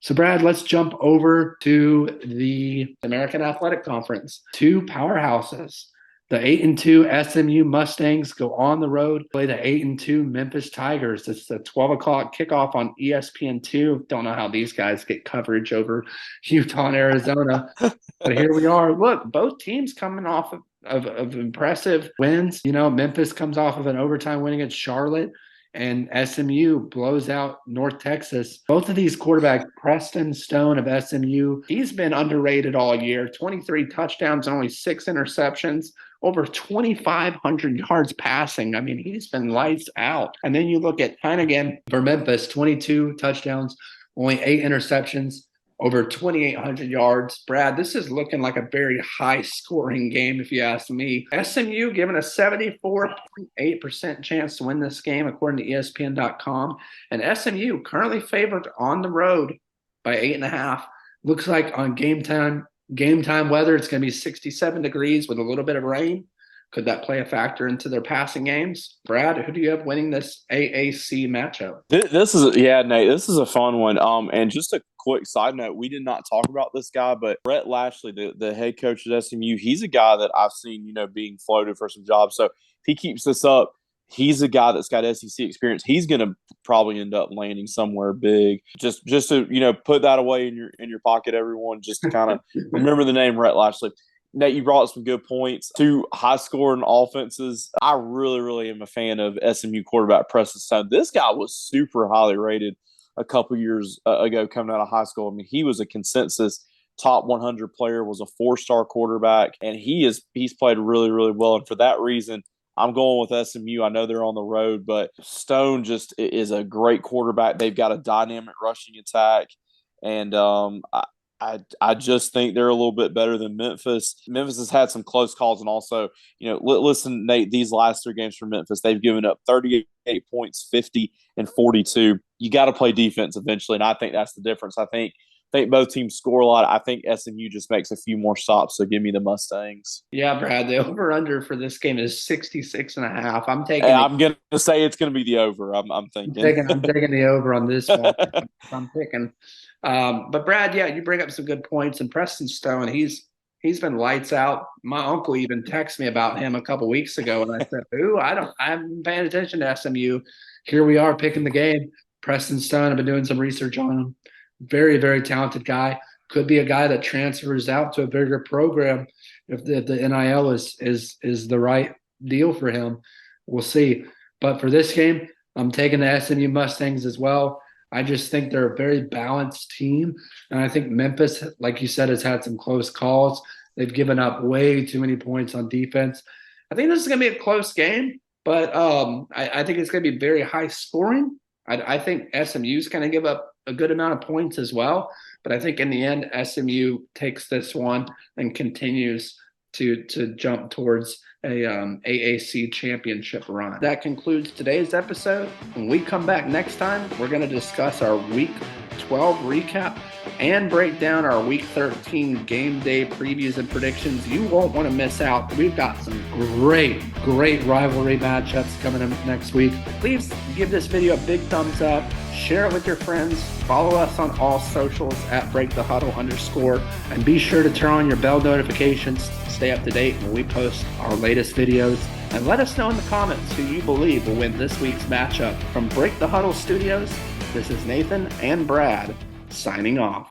So, Brad, let's jump over to the American Athletic Conference. Two powerhouses. The 8-2 SMU Mustangs go on the road, play the 8-2 Memphis Tigers. It's the 12 o'clock kickoff on ESPN2. Don't know how these guys get coverage over Utah and Arizona, but here we are. Look, both teams coming off of impressive wins. You know, Memphis comes off of an overtime win against Charlotte, and SMU blows out North Texas. Both of these quarterbacks, Preston Stone of SMU, he's been underrated all year. 23 touchdowns and only 6 interceptions, over 2,500 yards passing. I mean, he's been lights out. And then you look at Hennigan for Memphis, 22 touchdowns, only 8 interceptions, over 2,800 yards. Brad, this is looking like a very high-scoring game, if you ask me. SMU given a 74.8% chance to win this game, according to ESPN.com. And SMU currently favored on the road by 8.5. Looks like on game time weather, it's going to be 67 degrees with a little bit of rain. Could that play a factor into their passing games? Brad, who do you have winning this AAC matchup? This is Nate. This is a fun one. And just a quick side note: we did not talk about this guy, but Brett Lashley, the head coach at SMU, he's a guy that I've seen, being floated for some jobs. So if he keeps this up, he's a guy that's got SEC experience. He's going to probably end up landing somewhere big. Just to put that away in your pocket, everyone. Just to kind of remember the name Brett Lashley. Nate, you brought up some good points. Two high-scoring offenses. I really, really am a fan of SMU quarterback Preston Stone. This guy was super highly rated a couple years ago coming out of high school. I mean, he was a consensus top 100 player, was a 4-star quarterback, and he's played really, really well. And for that reason, I'm going with SMU. I know they're on the road, but Stone just is a great quarterback. They've got a dynamic rushing attack, and I just think they're a little bit better than Memphis. Memphis has had some close calls, and also, listen, Nate, these last 3 games for Memphis, they've given up 38 points, 50, and 42. You got to play defense eventually, and I think that's the difference. I think both teams score a lot. I think SMU just makes a few more stops, so give me the Mustangs. Yeah, Brad, the over-under for this game is 66.5. I'm going to say it's going to be the over, I'm thinking. I'm taking the over on this one. I'm picking. But Brad, yeah, you bring up some good points. And Preston Stone, he's been lights out. My uncle even texted me about him a couple weeks ago, and I said, "Ooh, I haven't paying attention to SMU." Here we are picking the game. Preston Stone, I've been doing some research on him. Very, very talented guy. Could be a guy that transfers out to a bigger program if the NIL is the right deal for him. We'll see. But for this game, I'm taking the SMU Mustangs as well. I just think they're a very balanced team. And I think Memphis, like you said, has had some close calls. They've given up way too many points on defense. I think this is going to be a close game, but I think it's going to be very high scoring. I think SMU is going to give up a good amount of points as well. But I think in the end, SMU takes this one and continues to jump towards a AAC championship run. That concludes today's episode. When we come back next time, we're going to discuss our Week 12 recap and break down our Week 13 game day previews and predictions. You won't want to miss out. We've got some great rivalry matchups coming up next week. Please give this video a big thumbs up. Share it with your friends. Follow us on all socials at @BreakTheHuddle_. And be sure to turn on your bell notifications to stay up to date when we post our latest videos. And let us know in the comments who you believe will win this week's matchup. From Break the Huddle Studios, this is Nathan and Brad signing off.